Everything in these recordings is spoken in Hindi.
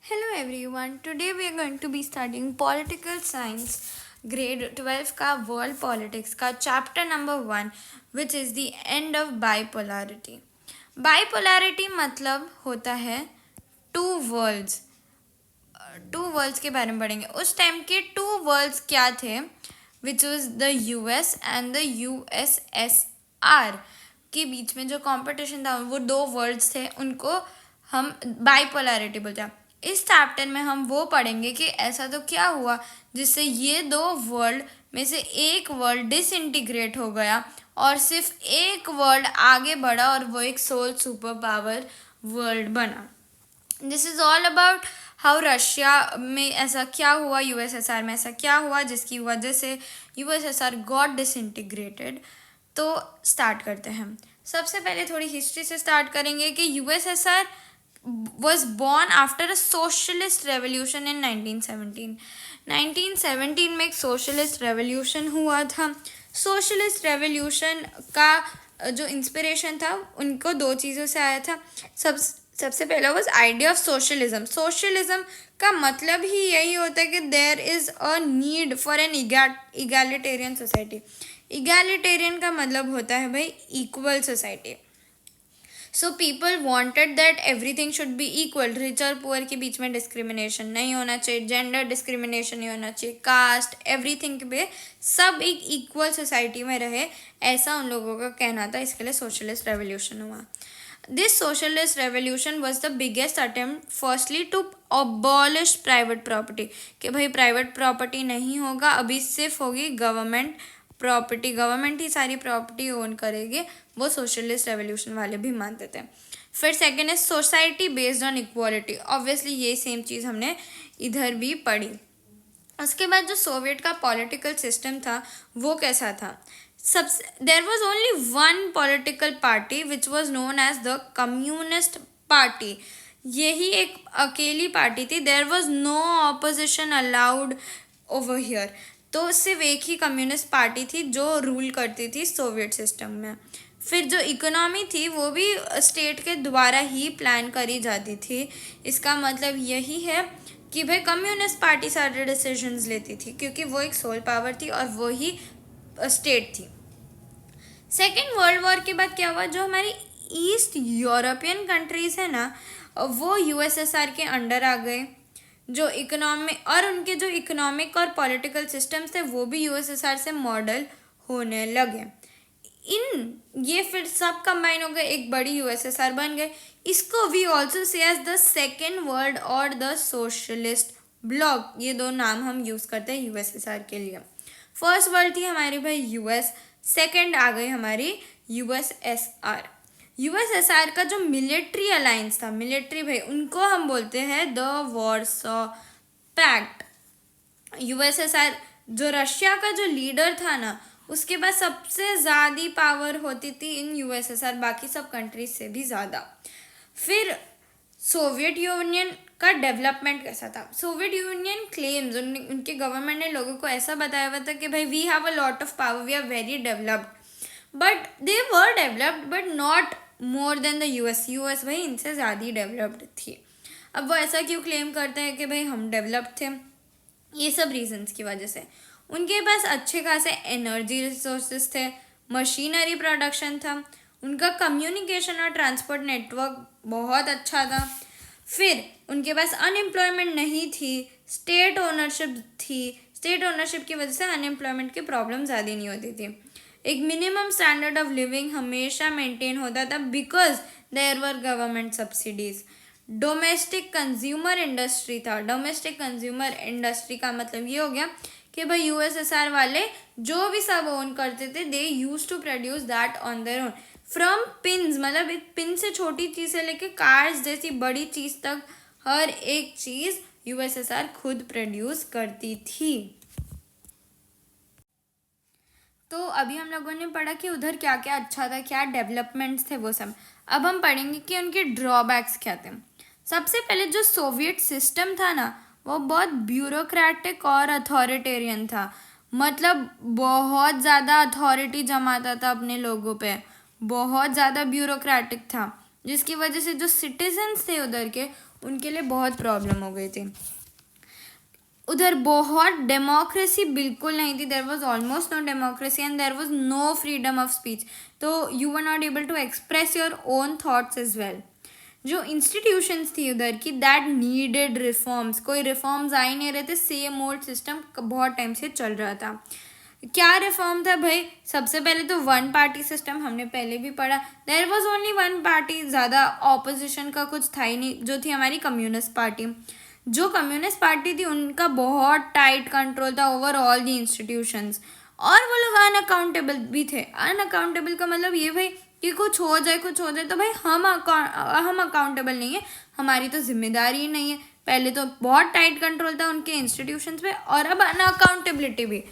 Hello everyone. Today we are going to be studying political science grade 12 का world politics का chapter number 1 which is the end of bipolarity. Bipolarity मतलब होता है two worlds. टू वर्ल्ड्स के बारे में पढ़ेंगे. उस टाइम के टू वर्ल्ड्स क्या थे which was the US and the USSR के बीच में जो कंपटीशन था वो दो वर्ल्ड्स थे, उनको हम बाइपोलैरिटी बोलते हैं. इस चैप्टर में हम वो पढ़ेंगे कि ऐसा तो क्या हुआ जिससे ये दो वर्ल्ड में से एक वर्ल्ड डिसइंटीग्रेट हो गया और सिर्फ एक वर्ल्ड आगे बढ़ा और वो एक सोल सुपर पावर वर्ल्ड बना. This is all about how Russia में ऐसा क्या हुआ, यूएसएसआर में ऐसा क्या हुआ जिसकी वजह से यूएसएसआर गॉट डिसइंटीग्रेटेड. तो स्टार्ट करते हैं. सबसे पहले थोड़ी हिस्ट्री से स्टार्ट करेंगे कि USSR was born after a socialist revolution in 1917. 1917 में एक socialist revolution हुआ था. socialist revolution का जो इंस्पिरेशन था उनको दो चीज़ों से आया था. सबसे पहला was idea of socialism. Socialism का मतलब ही यही होता है कि there is a need for an egalitarian society. Egalitarian का मतलब होता है भाई equal society. So people wanted that everything should be equal. Rich और पुअर के बीच में डिस्क्रिमिनेशन नहीं होना चाहिए, जेंडर डिस्क्रिमिनेशन नहीं होना चाहिए, कास्ट एवरीथिंग पे सब एक इक्वल सोसाइटी में रहे, ऐसा उन लोगों का कहना था. इसके लिए सोशलिस्ट रेवोल्यूशन हुआ. This socialist revolution was the biggest attempt firstly to abolish private property. कि भाई प्राइवेट प्रॉपर्टी नहीं होगा, अभी सिर्फ होगी गवर्नमेंट प्रॉपर्टी. गवर्नमेंट ही सारी प्रॉपर्टी ओन करेगी, वो सोशलिस्ट रेवोल्यूशन वाले भी मानते थे. फिर सेकेंड है society based on equality. Obviously ये सेम चीज़ हमने इधर भी पढ़ी. उसके बाद जो सोवियत का पॉलिटिकल सिस्टम था वो कैसा था. There was only one political party which was known as the communist party. यही एक अकेली पार्टी थी. There was no opposition allowed over here. तो सिर्फ एक ही कम्युनिस्ट पार्टी थी जो रूल करती थी सोवियत सिस्टम में. फिर जो इकोनॉमी थी वो भी स्टेट के द्वारा ही प्लान करी जाती थी. इसका मतलब यही है कि भाई कम्युनिस्ट पार्टी सारे डिसीजंस लेती थी क्योंकि वो एक सोल पावर थी और वो ही स्टेट थी. सेकेंड वर्ल्ड वॉर के बाद क्या हुआ, जो हमारी ईस्ट यूरोपियन कंट्रीज़ है ना वो यूएसएसआर के अंडर आ गए. जो इकोनॉमिक और उनके जो इकोनॉमिक और पॉलिटिकल सिस्टम्स थे वो भी यूएसएसआर से मॉडल होने लगे. ये फिर सब कंबाइन हो गए, एक बड़ी यूएसएसआर बन गए. इसको we also say as the second world और द सोशलिस्ट ब्लॉक. ये दो नाम हम यूज़ करते हैं यूएसएसआर के लिए. फर्स्ट वर्ल्ड थी हमारी भाई यूएस, सेकेंड आ गई हमारी यूएसएसआर. यूएसएसआर का जो मिलिट्री अलायंस था, मिलिट्री भाई उनको हम बोलते हैं द वॉर्सो पैक्ट. यूएसएसआर जो रशिया का जो लीडर था ना उसके पास सबसे ज़्यादा पावर होती थी इन यूएसएसआर, बाकी सब कंट्रीज से भी ज़्यादा. फिर सोवियत यूनियन का डेवलपमेंट कैसा था. सोवियत यूनियन क्लेम्स उनके गवर्नमेंट ने लोगों को ऐसा बताया हुआ था कि भाई we have a lot of power, we are very developed. But they were developed but not more than the US भाई इनसे ज़्यादा डेवलप्ड थी. अब वो ऐसा क्यों क्लेम करते हैं कि भाई हम डेवलप्ड थे. ये सब रीजंस की वजह से उनके पास अच्छे खासे एनर्जी रिसोर्सेज थे, मशीनरी प्रोडक्शन था, उनका कम्युनिकेशन और ट्रांसपोर्ट नेटवर्क बहुत अच्छा था. फिर उनके पास अनएम्प्लॉयमेंट नहीं थी, स्टेट ओनरशिप थी. स्टेट ओनरशिप की वजह से अनएम्प्लॉयमेंट की प्रॉब्लम ज़्यादा नहीं होती थी. एक मिनिमम स्टैंडर्ड ऑफ लिविंग हमेशा मेंटेन होता था because there were government subsidies. Domestic consumer industry था. डोमेस्टिक कंज्यूमर इंडस्ट्री का मतलब ये हो गया कि भाई यूएसएसआर वाले जो भी सब ओन करते थे they used to produce that on their own. From pins, मतलब एक पिन से छोटी चीज़ से लेके कार्स जैसी बड़ी चीज़ तक हर एक चीज़ यूएसएसआर खुद प्रोड्यूस करती थी. तो अभी हम लोगों ने पढ़ा कि उधर क्या क्या अच्छा था, क्या डेवलपमेंट्स थे वो सब. अब हम पढ़ेंगे कि उनके ड्रॉबैक्स क्या थे. सबसे पहले जो सोवियत सिस्टम था ना वो बहुत ब्यूरोक्रेटिक और अथॉरिटेरियन था. मतलब बहुत ज़्यादा अथॉरिटी जमाता था अपने लोगों पे, बहुत ज़्यादा ब्यूरोक्रेटिक था, जिसकी वजह से जो सिटीजन्स थे उधर के उनके लिए बहुत प्रॉब्लम हो गई थी। उधर बहुत डेमोक्रेसी बिल्कुल नहीं थी, there was almost no democracy and there was no freedom of speech, तो you were not able to express your own thoughts as well. जो इंस्टीट्यूशंस थी उधर की दैट नीडेड रिफॉर्म्स, कोई रिफॉर्म्स आ ही नहीं रहे थे, सेम ओल्ड सिस्टम बहुत टाइम से चल रहा था। क्या रिफॉर्म था भाई? सबसे पहले तो वन पार्टी सिस्टम, हमने पहले भी पढ़ा, there was only one party, ज़्यादा ऑपोजिशन का कुछ था ही नहीं, जो थी हमारी कम्युनिस्ट पार्टी। जो कम्युनिस्ट पार्टी थी उनका बहुत टाइट कंट्रोल था ओवर ऑल दी इंस्टीट्यूशंस, और वो लोग अनअकाउंटेबल भी थे। अनअकाउंटेबल का मतलब ये भाई कि कुछ हो जाए तो भाई हम अकाउंटेबल नहीं है, हमारी तो जिम्मेदारी ही नहीं है। पहले तो बहुत टाइट कंट्रोल था उनके इंस्टीट्यूशंस पे, और अब अनअकाउंटेबिलिटी भी।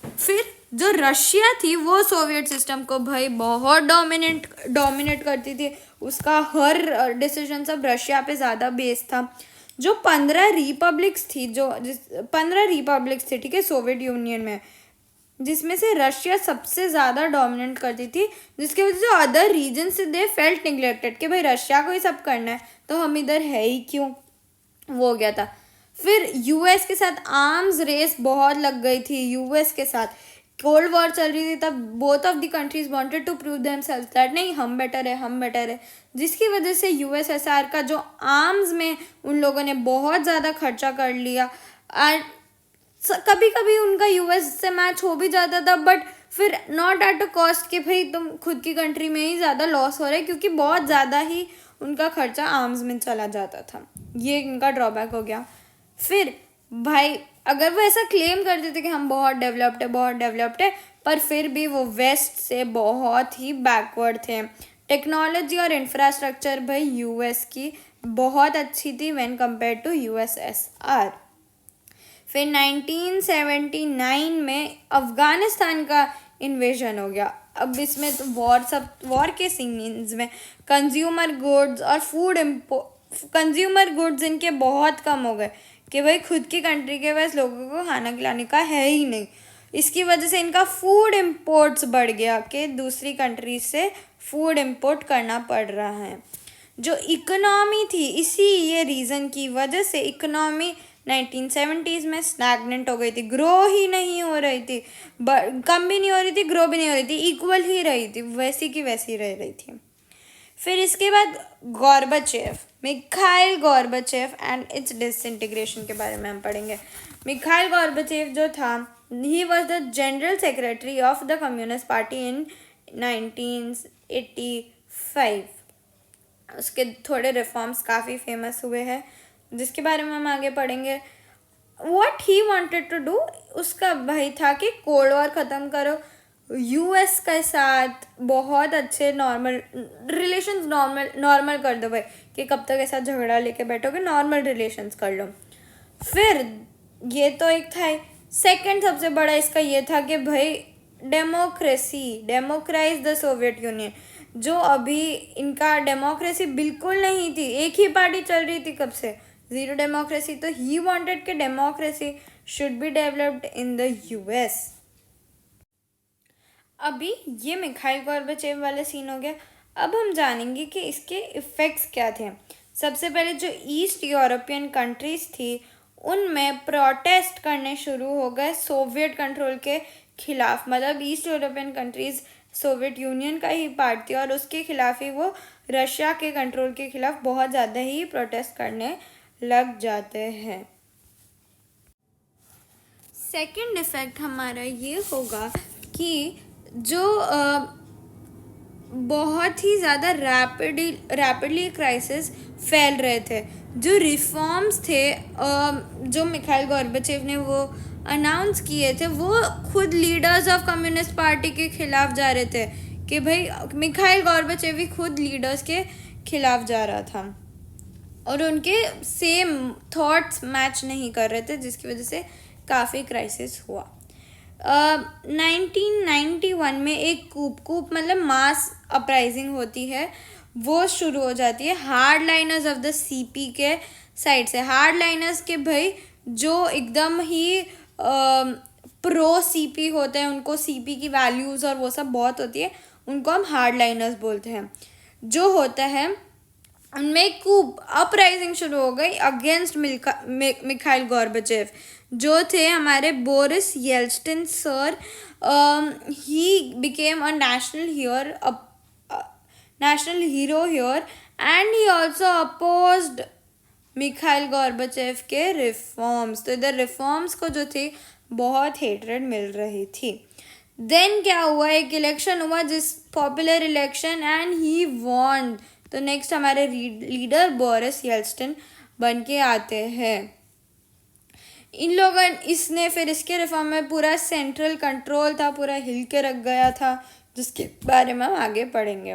फिर जो रशिया थी वो सोवियत सिस्टम को भाई बहुत डोमिनेट करती थी, उसका हर डिसीजन सब रशिया पे ज़्यादा बेस्ड था। जो 15 रिपब्लिक्स थी, 15 रिपब्लिक्स थी, ठीक है, सोवियत यूनियन में, जिसमें से रशिया सबसे ज़्यादा डोमिनेट करती थी, जिसकी वजह से अदर रीजन से दे फेल्ट निगलेक्टेड कि भाई रशिया को ही सब करना है तो हम इधर है ही क्यों, वो हो गया था। फिर यूएस के साथ आर्म्स रेस बहुत लग गई थी, यूएस के साथ कोल्ड वॉर चल रही थी तब, both of the countries wanted to prove themselves that नहीं हम बेटर है, जिसकी वजह से यूएसएसआर का जो आर्म्स में उन लोगों ने बहुत ज़्यादा खर्चा कर लिया, और कभी कभी उनका यूएस से मैच हो भी जाता था, बट फिर नॉट एट अ कॉस्ट कि भाई तुम खुद की कंट्री में ही ज़्यादा लॉस हो रहा है, क्योंकि बहुत ज़्यादा ही उनका खर्चा आर्म्स में चला जाता था, ये इनका ड्रॉबैक हो गया। फिर भाई अगर वो ऐसा क्लेम करते थे कि हम बहुत डेवलप्ड है, पर फिर भी वो वेस्ट से बहुत ही बैकवर्ड थे। टेक्नोलॉजी और इंफ्रास्ट्रक्चर भाई यूएस की बहुत अच्छी थी व्हेन कंपेयर टू यूएसएसआर। फिर 1979 में अफ़गानिस्तान का इन्वेजन हो गया। अब इसमें तो वॉर के सीन्स में कंज्यूमर गुड्स इनके बहुत कम हो गए कि भाई खुद की कंट्री के पास लोगों को खाना खिलाने का है ही नहीं। इसकी वजह से इनका फूड इंपोर्ट्स बढ़ गया कि दूसरी कंट्री से फूड इंपोर्ट करना पड़ रहा है। जो इकोनॉमी थी, इसी ये रीज़न की वजह से इकोनॉमी 1970s में स्टैग्नेंट हो गई थी, ग्रो ही नहीं हो रही थी, कम भी नहीं हो रही थी, ग्रो भी नहीं हो रही थी, इक्वल ही रही थी, वैसी की वैसी रह रही थी। फिर इसके बाद मिखाइल गॉर्बाचेव एंड इट्स डिसइंटीग्रेशन के बारे में हम पढ़ेंगे। मिखाइल गॉर्बाचेव जो था, he was the general secretary of the communist party इन 1985। उसके थोड़े रिफॉर्म्स काफ़ी फेमस हुए हैं, जिसके बारे में हम आगे पढ़ेंगे। What he wanted to do, उसका भाई था कि कोल्ड वॉर ख़त्म करो, यूएस के साथ बहुत अच्छे नॉर्मल रिलेशंस नॉर्मल कर दो भाई, कि कब तक ऐसा झगड़ा लेके बैठोगे, नॉर्मल रिलेशंस कर लो। फिर ये तो एक था ही, सेकंड सबसे बड़ा इसका ये था कि भाई डेमोक्राइज द सोवियत यूनियन। जो अभी इनका डेमोक्रेसी बिल्कुल नहीं थी, एक ही पार्टी चल रही थी कब से, ज़ीरो डेमोक्रेसी, तो ही वांटेड कि democracy should be developed in the US. अभी ये मिखाइल गॉर्बाचेव वाला सीन हो गया। अब हम जानेंगे कि इसके इफ़ेक्ट्स क्या थे। सबसे पहले जो ईस्ट यूरोपियन कंट्रीज़ थी उनमें प्रोटेस्ट करने शुरू हो गए सोवियत कंट्रोल के खिलाफ, मतलब east European countries Soviet union का ही पार्ट थी और उसके खिलाफ ही वो रशिया के कंट्रोल के खिलाफ बहुत ज़्यादा ही प्रोटेस्ट करने लग जाते हैं। सेकंड इफ़ेक्ट हमारा ये होगा कि जो बहुत ही ज़्यादा रैपिडली क्राइसिस फैल रहे थे। जो रिफॉर्म्स थे जो मिखाइल गॉर्बाचेव ने वो अनाउंस किए थे, वो खुद लीडर्स ऑफ कम्युनिस्ट पार्टी के खिलाफ जा रहे थे, कि भाई मिखाइल गॉर्बाचेव भी खुद लीडर्स के खिलाफ जा रहा था और उनके सेम थॉट्स मैच नहीं कर रहे थे, जिसकी वजह से काफ़ी क्राइसिस हुआ। 1991 में एक कूप मतलब मास अपराइजिंग होती है, वो शुरू हो जाती है hard liners of the CP के साइड से। हार्ड लाइनर्स के भाई जो एकदम ही प्रो सीपी होते हैं, उनको सीपी की वैल्यूज़ और वो सब बहुत होती है, उनको हम हार्ड लाइनर्स बोलते हैं। जो होता है उनमें कूप अपराइजिंग शुरू हो गई अगेंस्ट मिखाइल गॉर्बेचेव, जो थे हमारे Boris Yeltsin sir. He became a national hero here, and he also opposed Mikhail Gorbachev के रिफॉर्म्स. तो इधर रिफॉर्म्स को जो थे बहुत हेटरेड मिल रही थी. देन क्या हुआ, एक इलेक्शन हुआ, जिस popular election, and he won. तो नेक्स्ट हमारे लीडर बोरिस येल्टसिन बन के आते हैं. इन लोगों इसने फिर इसके रिफॉर्म में पूरा सेंट्रल कंट्रोल था, पूरा हिल के रख गया था, जिसके बारे में हम आगे पढ़ेंगे.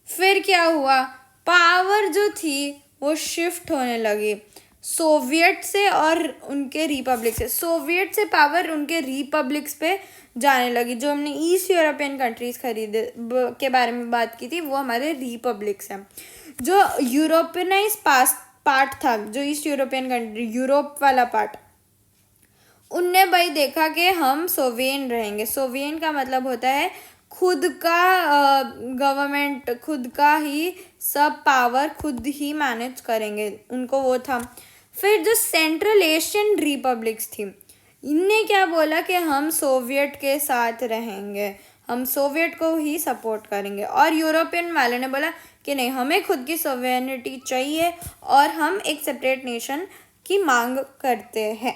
फिर क्या हुआ, पावर जो थी वो शिफ्ट होने लगी सोवियत से और उनके रिपब्लिक से. सोवियत से पावर उनके रिपब्लिक्स पे जाने लगी. जो हमने ईस्ट यूरोपियन कंट्रीज के बारे में बात की थी, वो हमारे रिपब्लिक्स हैं. जो यूरोपियनाइज पार्ट था, जो ईस्ट यूरोपियन कंट्री, यूरोप वाला पार्ट, उनने भाई देखा कि हम सोवियन रहेंगे. सोवियन का मतलब होता है खुद का गवर्नमेंट, खुद का ही सब पावर खुद ही मैनेज करेंगे, उनको वो था. फिर जो सेंट्रल एशियन रिपब्लिक्स थी, इनने क्या बोला कि हम सोवियत के साथ रहेंगे, हम सोवियत को ही सपोर्ट करेंगे. और यूरोपियन वालों ने बोला कि नहीं, हमें खुद की सोवेरेनिटी चाहिए और हम एक सेपरेट नेशन की मांग करते हैं.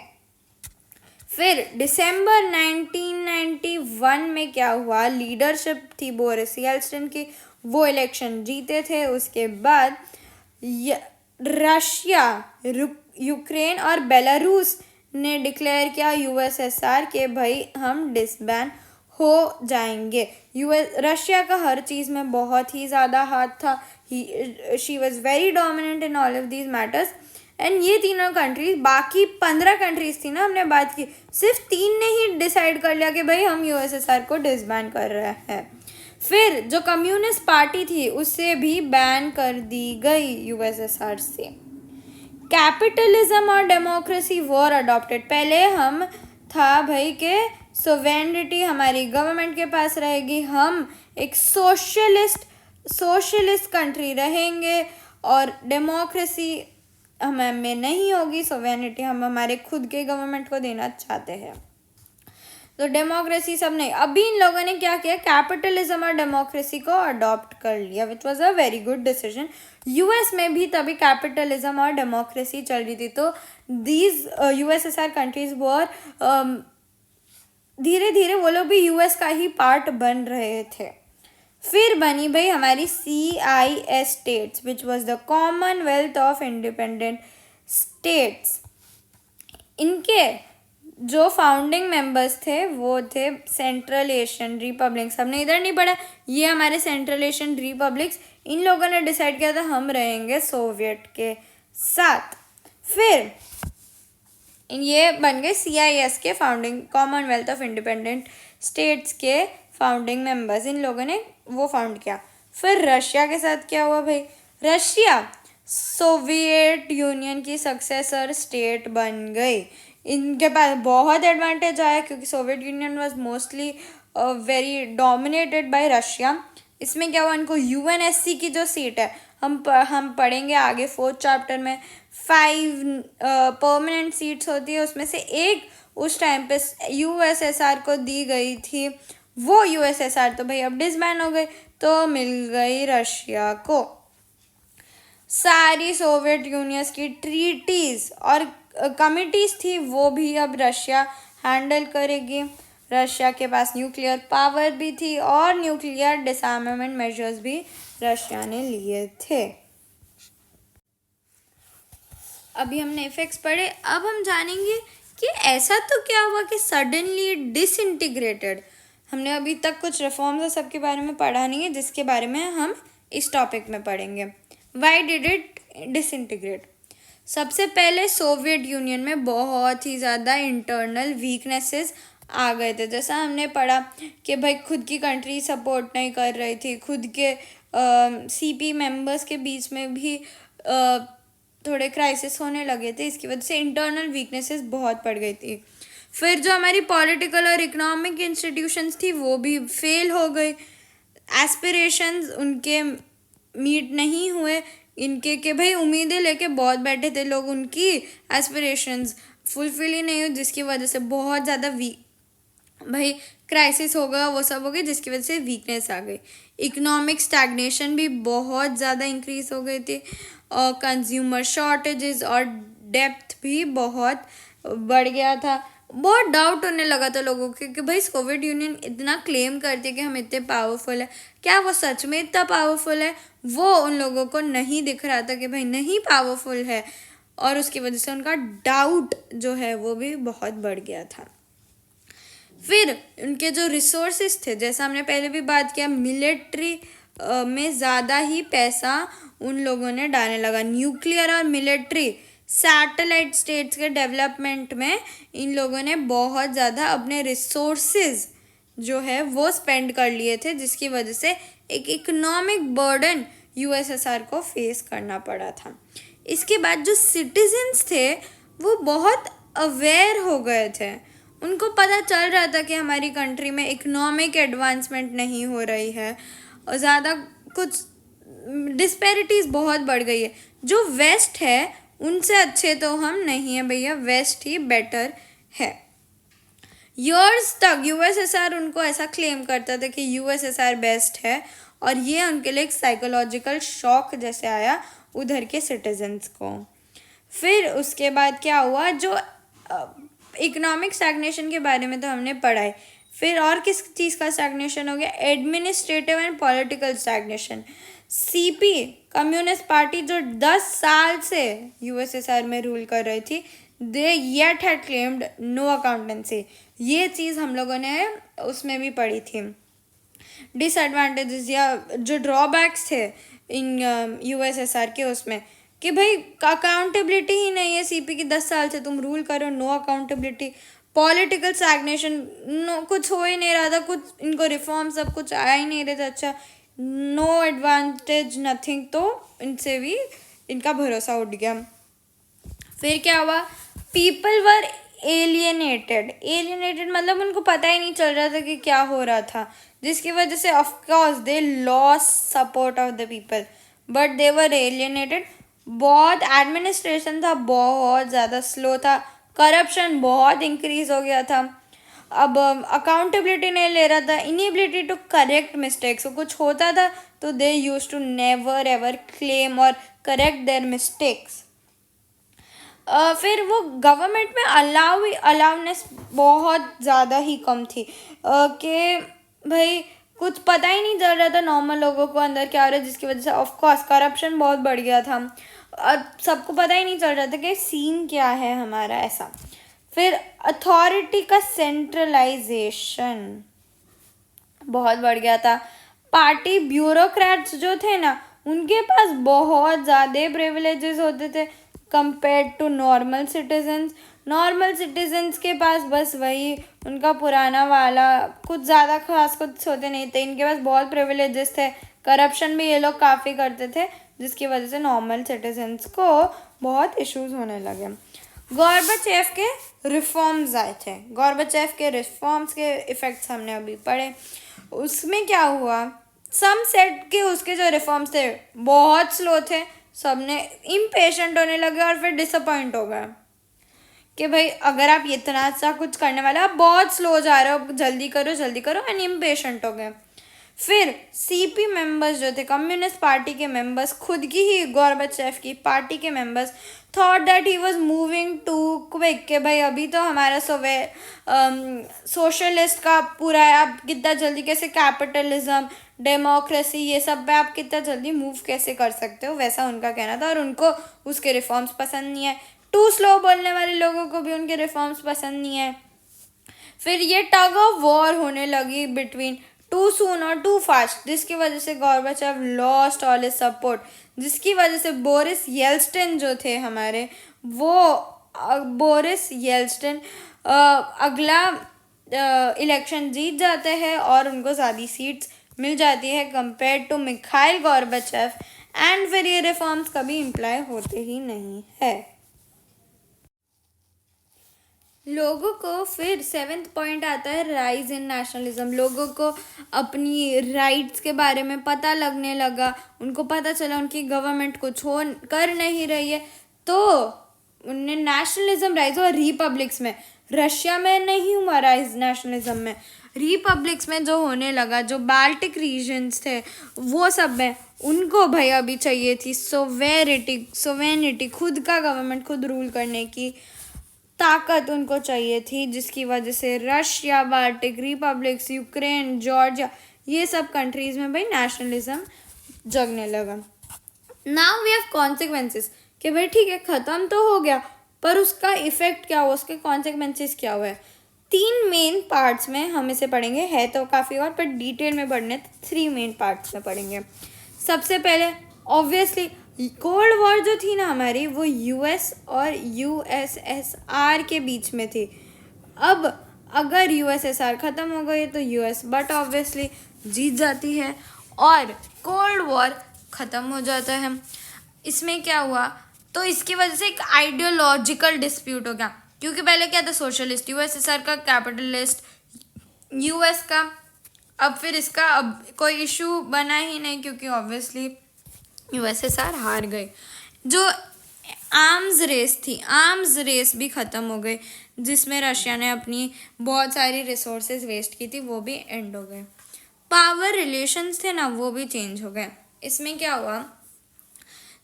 फिर दिसंबर 1991 में क्या हुआ, लीडरशिप थी बोरिस येल्टसिन की, वो इलेक्शन जीते थे. उसके बाद रशिया, यूक्रेन और बेलारूस ने डिक्लेयर किया यूएसएसआर के भाई हम डिसबैन हो जाएंगे. रशिया का हर चीज़ में बहुत ही ज़्यादा हाथ था. She was very dominant in all of these matters. And ये तीनों कंट्रीज, बाकी 15 कंट्रीज थी ना, हमने बात की, सिर्फ 3 ने ही डिसाइड कर लिया कि भाई हम यूएसएसआर को डिसबैन कर रहे हैं. फिर जो कम्युनिस्ट पार्टी थी उसे भी बैन कर दी गई यूएसएसआर से. कैपिटलिज्म और डेमोक्रेसी वर अडॉप्टेड. पहले हम था भाई के सोवेरेनिटी हमारी गवर्नमेंट के पास रहेगी, हम एक सोशलिस्ट कंट्री रहेंगे, और डेमोक्रेसी हमें नहीं होगी, सोवेरेनिटी हम हमारे खुद के गवर्नमेंट को देना चाहते हैं. तो डेमोक्रेसी सब नहीं. अभी इन लोगों ने क्या किया, कैपिटलिज्म और डेमोक्रेसी को अडॉप्ट कर लिया, which was a very good decision. US में भी तभी कैपिटलिज्म और डेमोक्रेसी चल रही थी. तो दीज यूएसएसआर कंट्रीज वर धीरे धीरे वो लोग भी यूएस का ही पार्ट बन रहे थे. फिर बनी भाई हमारी CIS states, which was the Commonwealth of independent states. इनके जो फाउंडिंग मेंबर्स थे वो थे सेंट्रल एशियन रिपब्लिक्स. हमने इधर नहीं पढ़ा, ये हमारे सेंट्रल एशियन रिपब्लिक्स, इन लोगों ने डिसाइड किया था हम रहेंगे सोवियत के साथ. फिर ये बन गए CIS के founding, Commonwealth of independent states के फाउंडिंग मेंबर्स. इन लोगों ने वो फाउंड किया. फिर रशिया के साथ क्या हुआ भाई, रशिया सोवियत यूनियन की सक्सेसर स्टेट बन गई. इनके पास बहुत एडवांटेज आया क्योंकि Soviet union was mostly very dominated by Russia. इसमें क्या हुआ, इनको UNSC की जो सीट है, हम पढ़ेंगे आगे 4th चैप्टर में, 5 परमानेंट सीट्स होती है, उसमें से एक उस टाइम पे USSR को दी गई थी. वो USSR तो भाई अब डिसबैन हो गई, तो मिल गई रशिया को. सारी सोवियत यूनियन की ट्रीटीज और कमिटीज थी वो भी अब रशिया हैंडल करेगी. रशिया के पास न्यूक्लियर पावर भी थी और न्यूक्लियर डिसआर्मामेंट मेजर्स भी रशिया ने लिए थे. अभी हमने इफेक्ट्स पढ़े, अब हम जानेंगे कि ऐसा तो क्या हुआ कि सडनली डिसइंटीग्रेटेड. हमने अभी तक कुछ रिफॉर्म्स और सबके बारे में पढ़ा नहीं है, जिसके बारे में हम इस टॉपिक में पढ़ेंगे. Why did it disintegrate. सबसे पहले सोवियत यूनियन में बहुत ही ज़्यादा इंटरनल वीकनेसेस आ गए थे. जैसा हमने पढ़ा कि भाई खुद की कंट्री सपोर्ट नहीं कर रही थी, खुद के CP मेंबर्स के बीच में भी थोड़े क्राइसिस होने लगे थे. इसकी वजह से इंटरनल वीकनेसेस बहुत पड़ गई थी. फिर जो हमारी पॉलिटिकल और इकोनॉमिक इंस्टीट्यूशंस थी वो भी फेल हो गई. एस्पिरेशंस उनके मीट नहीं हुए. इनके के भाई उम्मीदें लेके बहुत बैठे थे लोग, उनकी एस्पिरेशंस फुलफिल ही नहीं हुई, जिसकी वजह से बहुत ज़्यादा भाई क्राइसिस हो गया, वो सब हो गया, जिसकी वजह से वीकनेस आ गई। इकोनॉमिक स्टैग्नेशन भी बहुत ज़्यादा इंक्रीज हो गई थी, और कंज्यूमर शॉर्टेजेस और डेप्थ भी बहुत बढ़ गया था। बहुत डाउट होने लगा था लोगों के कि भाई सोवियत यूनियन इतना क्लेम करती है कि हम इतने पावरफुल है, क्या वो सच में इतना पावरफुल है? वो उन लोगों को नहीं दिख रहा था कि भाई नहीं पावरफुल है, और उसकी वजह से उनका डाउट जो है वो भी बहुत बढ़ गया था। फिर उनके जो रिसोर्सेज थे, जैसा हमने पहले भी बात किया, मिलिट्री में ज़्यादा ही पैसा उन लोगों ने डालने लगा। न्यूक्लियर और मिलिट्री सैटेलाइट स्टेट्स के डेवलपमेंट में इन लोगों ने बहुत ज़्यादा अपने रिसोर्सेज जो है वो स्पेंड कर लिए थे, जिसकी वजह से एक इकोनॉमिक बर्डन यूएसएसआर को फेस करना पड़ा था। इसके बाद जो सिटीजन्स थे वो बहुत अवेयर हो गए थे, उनको पता चल रहा था कि हमारी कंट्री में इकोनॉमिक एडवांसमेंट नहीं हो रही है, और ज़्यादा कुछ डिस्पैरिटीज़ बहुत बढ़ गई है। जो वेस्ट है उनसे अच्छे तो हम नहीं हैं भैया, वेस्ट ही बेटर है। ईयर्स तक यूएसएसआर उनको ऐसा क्लेम करता था कि यूएसएसआर बेस्ट है, और ये उनके लिए एक साइकोलॉजिकल शॉक जैसे आया उधर के सिटीजन्स को। फिर उसके बाद क्या हुआ, जो इकोनॉमिक स्टैग्नेशन के बारे में तो हमने पढ़ा है, फिर और किस चीज़ का स्टैग्नेशन हो गया? Administrative and political stagnation. CP communist party जो 10 साल से यूएसएसआर में रूल कर रही थी, they yet had claimed no accountancy. ये चीज़ हम लोगों ने उसमें भी पढ़ी थी। डिसएडवांटेजेस या जो ड्रॉबैक्स थे इन यूएसएसआर के, उसमें कि भाई अकाउंटेबिलिटी ही नहीं है। सीपी की 10 साल से तुम रूल करो, no accountability. Political stagnation, no कुछ हो ही नहीं रहा था, कुछ इनको रिफॉर्म सब कुछ आया ही नहीं रहा था। अच्छा, नो एडवांटेज नथिंग, तो इनसे भी इनका भरोसा उठ गया। फिर क्या हुआ? पीपल वर एलियनेटेड मतलब उनको पता ही नहीं चल रहा था कि क्या हो रहा था, जिसकी वजह से of course they loss support of the people, but they were alienated. बहुत एडमिनिस्ट्रेशन था, बहुत ज़्यादा स्लो था, करप्शन बहुत इंक्रीज हो गया था, अब अकाउंटेबिलिटी नहीं ले रहा था, इनएबिलिटी टू करेक्ट मिस्टेक्स। कुछ होता था तो they used to never ever claim और करेक्ट देयर मिस्टेक्स। फिर वो गवर्नमेंट में अलाउनेस बहुत ज़्यादा ही कम थी, कि भाई कुछ पता ही नहीं चल रहा था नॉर्मल लोगों को अंदर क्या हो रहा है, जिसकी वजह से ऑफ कोर्स करप्शन बहुत बढ़ गया था, सबको पता ही नहीं चल रहा था कि सीन क्या है हमारा, ऐसा। फिर अथॉरिटी का सेंट्रलाइजेशन बहुत बढ़ गया था। पार्टी ब्यूरोक्रेट्स जो थे ना, उनके पास बहुत ज़्यादा प्रिविलेजेस होते थे compared to normal citizens. Normal citizens के पास बस वही उनका पुराना वाला, कुछ ज़्यादा खास कुछ होते नहीं थे। इनके पास बहुत प्रिविलेजेस थे, करप्शन भी ये लोग काफ़ी करते थे, जिसकी वजह से नॉर्मल सिटीजन्स को बहुत इश्यूज होने लगे। गॉर्बाचेव के रिफॉर्म्स आए थे, गॉर्बाचेव के रिफॉर्म्स के इफ़ेक्ट्स हमने अभी पढ़े। उसमें क्या हुआ, सम सेट के उसके जो रिफॉर्म्स थे बहुत स्लो थे, सब ने इम्पेशेंट होने लगे और फिर डिसअपॉइंट हो गए कि भाई अगर आप इतना अच्छा कुछ करने वाले, आप बहुत स्लो जा रहे हो, जल्दी करो, एंड इम्पेशेंट हो गए। फिर सीपी मेंबर्स जो थे, कम्युनिस्ट पार्टी के मेंबर्स, खुद की ही गॉर्बाचेव की पार्टी के members thought that he was moving too quick, कि भाई अभी तो हमारा सोशलिस्ट का पूरा है, आप कितना जल्दी कैसे कैपिटलिज्म, डेमोक्रेसी, ये सब पे आप कितना जल्दी मूव कैसे कर सकते हो, वैसा उनका कहना था। और उनको उसके रिफॉर्म्स पसंद नहीं है, टू स्लो बोलने वाले लोगों को भी उनके रिफॉर्म्स पसंद नहीं है। फिर ये टग ऑफ वॉर होने लगी बिटवीन टू सून और टू फास्ट, जिसकी वजह से गॉर्बाचेव लॉस्ट ऑल हिज सपोर्ट, जिसकी वजह से बोरिस येल्टसिन जो थे हमारे, वो बोरिस येल्टसिन अगला इलेक्शन जीत जाते हैं और उनको ज़्यादा सीट्स मिल जाती है कंपेयर टू मिखाइल गॉर्बाचेव, एंड फिर ये रिफॉर्म्स कभी इम्प्लाई होते ही नहीं है। लोगों को फिर 7th पॉइंट आता है राइज इन नेशनलिज्म। लोगों को अपनी राइट्स के बारे में पता लगने लगा, उनको पता चला उनकी गवर्नमेंट कुछ हो कर नहीं रही है, तो उनने नेशनलिज्म राइज हुआ रिपब्लिक्स में। रशिया में नहीं हुआ राइज नेशनलिज्म में, रिपब्लिक्स में जो होने लगा, जो बाल्टिक रीजन्स थे वो सब में उनको भाई अभी चाहिए थी सोवेनिटी, खुद का गवर्नमेंट, खुद रूल करने की ताकत उनको चाहिए थी, जिसकी वजह से Russia, Baltic republics, Ukraine, Georgia, ये सब कंट्रीज में भाई नेशनलिज्म जगने लगा। नाउ वी हैव कॉन्सिक्वेंसेस कि भाई ठीक है ख़त्म तो हो गया, पर उसका इफेक्ट क्या हुआ, उसके कॉन्सिक्वेंसेस क्या हुए। 3 मेन पार्ट्स में हम इसे पढ़ेंगे, है तो काफ़ी और, पर डिटेल में पढ़ने 3 मेन पार्ट्स में पढ़ेंगे। सबसे पहले ऑब्वियसली कोल्ड वॉर जो थी ना हमारी, वो यूएस और यूएसएसआर के बीच में थी। अब अगर यूएसएसआर ख़त्म हो गई तो यूएस बट ऑब्वियसली जीत जाती है और कोल्ड वॉर ख़त्म हो जाता है। इसमें क्या हुआ, तो इसकी वजह से एक आइडियोलॉजिकल डिस्प्यूट हो गया, क्योंकि पहले क्या था, सोशलिस्ट यूएसएसआर का, कैपिटलिस्ट यूएस का। अब फिर इसका अब कोई इशू बना ही नहीं, क्योंकि ऑब्वियसली यूएसएसआर हार गए। जो आर्म्स रेस थी, आर्म्स रेस भी ख़त्म हो गई, जिसमें रशिया ने अपनी बहुत सारी रिसोर्सेज वेस्ट की थी, वो भी एंड हो गए। पावर रिलेशंस थे ना, वो भी चेंज हो गए। इसमें क्या हुआ,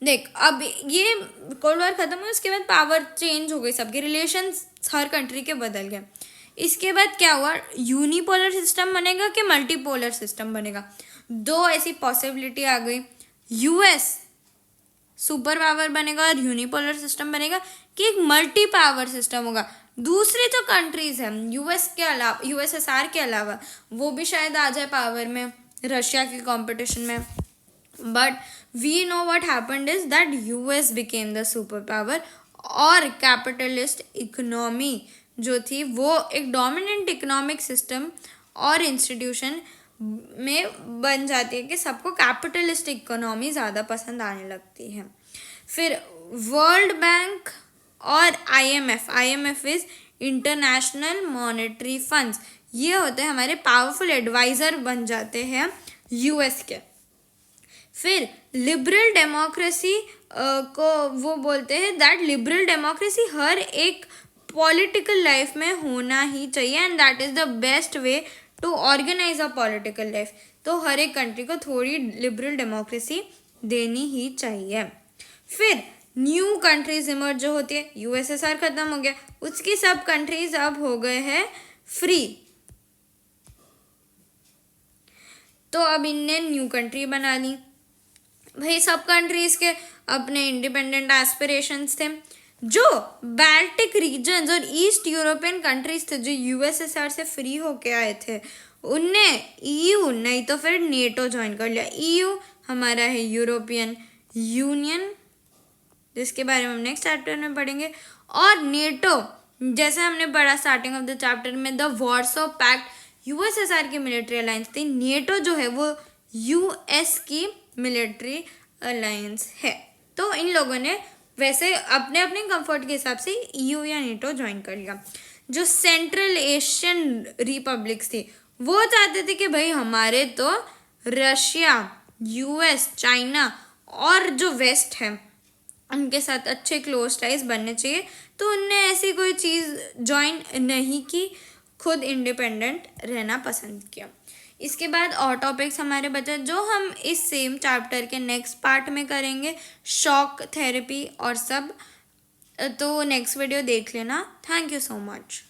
देख अब ये कोल्ड वॉर ख़त्म हुआ, उसके बाद पावर चेंज हो गई, सबके रिलेशंस हर कंट्री के बदल गए। इसके बाद क्या हुआ, यूनिपोलर सिस्टम बनेगा कि मल्टीपोलर सिस्टम बनेगा। 2 ऐसी पॉसिबिलिटी आ गई, यूएस सुपर पावर बनेगा और यूनिपोलर सिस्टम बनेगा, कि एक मल्टी पावर सिस्टम होगा। दूसरी जो कंट्रीज हैं यूएस के अलावा, यूएसएसआर के अलावा, वो भी शायद आ जाए पावर में रशिया की कंपटीशन में। But we know what happened is that US became the super power, और कैपिटलिस्ट इकोनॉमी जो थी वो एक डोमिनेंट इकोनॉमिक सिस्टम और इंस्टीट्यूशन में बन जाती है कि सबको कैपिटलिस्ट इकोनॉमी ज़्यादा पसंद आने लगती है। फिर वर्ल्ड बैंक और IMF is international monetary funds, ये होते हैं हमारे पावरफुल एडवाइज़र बन जाते हैं यूएस के। फिर लिबरल डेमोक्रेसी को वो बोलते हैं दैट लिबरल डेमोक्रेसी हर एक पॉलिटिकल लाइफ में होना ही चाहिए, and that is the best way to organise a political life. तो हर एक कंट्री को थोड़ी लिबरल डेमोक्रेसी देनी ही चाहिए। फिर न्यू कंट्रीज इमर्ज जो होती है, यूएसएसआर ख़त्म हो गया, उसकी सब कंट्रीज अब हो गए हैं फ्री, तो अब इनने न्यू कंट्री बना ली। भाई सब कंट्रीज़ के अपने इंडिपेंडेंट एस्पिरेशंस थे। जो बाल्टिक रीजन्स और ईस्ट यूरोपियन कंट्रीज थे जो यूएसएसआर से फ्री होके आए थे, उनने ईयू नहीं तो फिर नेटो ज्वाइन कर लिया। ईयू हमारा है यूरोपियन यूनियन, जिसके बारे में हम नेक्स्ट चैप्टर में पढ़ेंगे। और नेटो जैसे हमने पढ़ा स्टार्टिंग ऑफ द चैप्टर में, द वॉर्सो पैक्ट यूएसएसआर की मिलिट्री अलायंस थी। नेटो जो है वो यूएस की मिलिट्री अलायंस है। तो इन लोगों ने वैसे अपने अपने कंफर्ट के हिसाब से ईयू या नेटो ज्वाइन कर लिया। जो सेंट्रल एशियन रिपब्लिक्स थी वो चाहते थे कि भाई हमारे तो रशिया, यूएस, चाइना और जो वेस्ट है उनके साथ अच्छे क्लोज टाइज बनने चाहिए, तो उनने ऐसी कोई चीज़ ज्वाइन नहीं की, खुद इंडिपेंडेंट रहना पसंद किया। इसके बाद और टॉपिक्स हमारे बचे जो हम इस सेम चैप्टर के नेक्स्ट पार्ट में करेंगे, शॉक थेरेपी और सब। तो नेक्स्ट वीडियो देख लेना। Thank you so much.